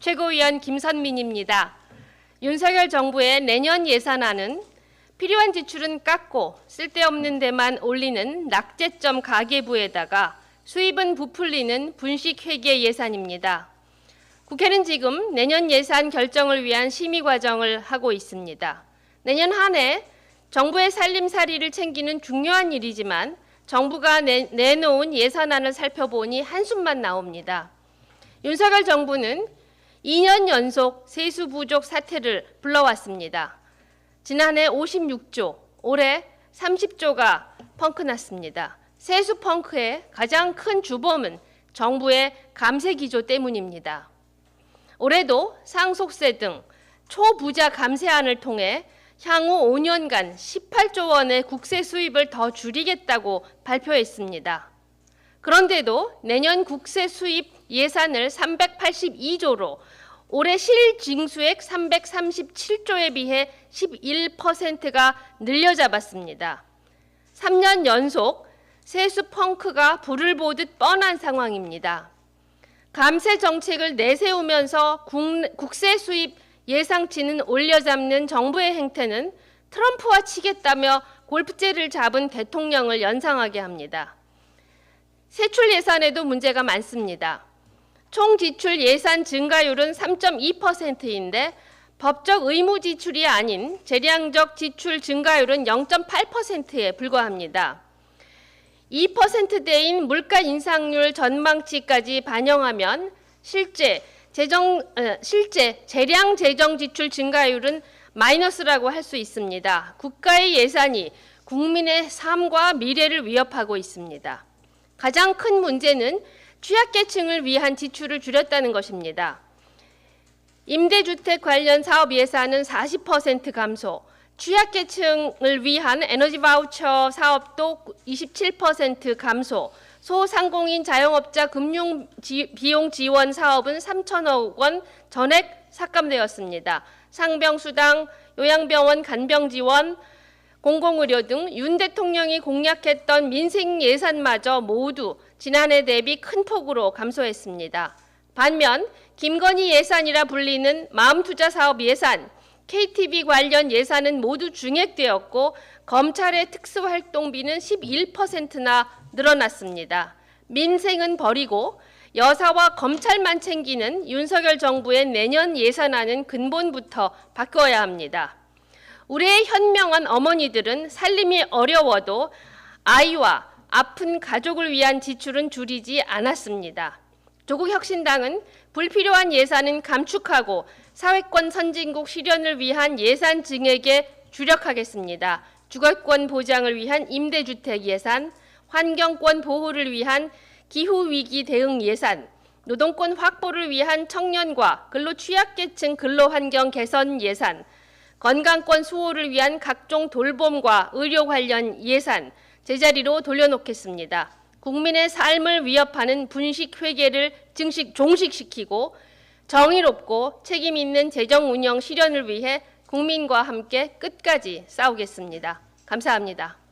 최고위원 김선민입니다. 윤석열 정부의 내년 예산안은 필요한 지출은 깎고 쓸데없는 데만 올리는 낙제점 가계부에다가 수입은 부풀리는 분식회계 예산입니다. 국회는 지금 내년 예산 결정을 위한 심의 과정을 하고 있습니다. 내년 한 해 정부의 살림살이를 챙기는 중요한 일이지만 정부가 내놓은 예산안을 살펴보니 한숨만 나옵니다. 윤석열 정부는 2년 연속 세수 부족 사태를 불러왔습니다. 지난해 56조, 올해 30조가 펑크났습니다. 세수 펑크의 가장 큰 주범은 정부의 감세 기조 때문입니다. 올해도 상속세 등 초부자 감세안을 통해 향후 5년간 18조 원의 국세 수입을 더 줄이겠다고 발표했습니다. 그런데도 내년 국세 수입 예산을 382조로 올해 실징수액 337조에 비해 11%가 늘려잡았습니다. 3년 연속 세수 펑크가 불을 보듯 뻔한 상황입니다. 감세 정책을 내세우면서 국세 수입 예상치는 올려잡는 정부의 행태는 트럼프와 치겠다며 골프째를 잡은 대통령을 연상하게 합니다. 세출 예산에도 문제가 많습니다. 총 지출 예산 증가율은 3.2%인데 법적 의무 지출이 아닌 재량적 지출 증가율은 0.8%에 불과합니다. 2%대인 물가 인상률 전망치까지 반영하면 실제 재량 재정 지출 증가율은 마이너스라고 할 수 있습니다. 국가의 예산이 국민의 삶과 미래를 위협하고 있습니다. 가장 큰 문제는 취약계층을 위한 지출을 줄였다는 것입니다. 임대주택 관련 사업 예산은 40% 감소, 취약계층을 위한 에너지 바우처 사업도 27% 감소, 소상공인 자영업자 금융 비용 지원 사업은 3천억 원 전액 삭감되었습니다. 상병수당, 요양병원 간병 지원, 공공의료 등 윤 대통령이 공약했던 민생 예산마저 모두 지난해 대비 큰 폭으로 감소했습니다. 반면 김건희 예산이라 불리는 마음투자 사업 예산, KTV 관련 예산은 모두 증액되었고 검찰의 특수활동비는 11%나 늘어났습니다. 민생은 버리고 여사와 검찰만 챙기는 윤석열 정부의 내년 예산안은 근본부터 바꿔야 합니다. 우리의 현명한 어머니들은 살림이 어려워도 아이와 아픈 가족을 위한 지출은 줄이지 않았습니다. 조국혁신당은 불필요한 예산은 감축하고 사회권 선진국 실현을 위한 예산 증액에 주력하겠습니다. 주거권 보장을 위한 임대주택 예산, 환경권 보호를 위한 기후위기 대응 예산, 노동권 확보를 위한 청년과 근로 취약계층 근로환경 개선 예산, 건강권 수호를 위한 각종 돌봄과 의료 관련 예산 제자리로 돌려놓겠습니다. 국민의 삶을 위협하는 분식회계를 종식시키고 정의롭고 책임 있는 재정 운영 실현을 위해 국민과 함께 끝까지 싸우겠습니다. 감사합니다.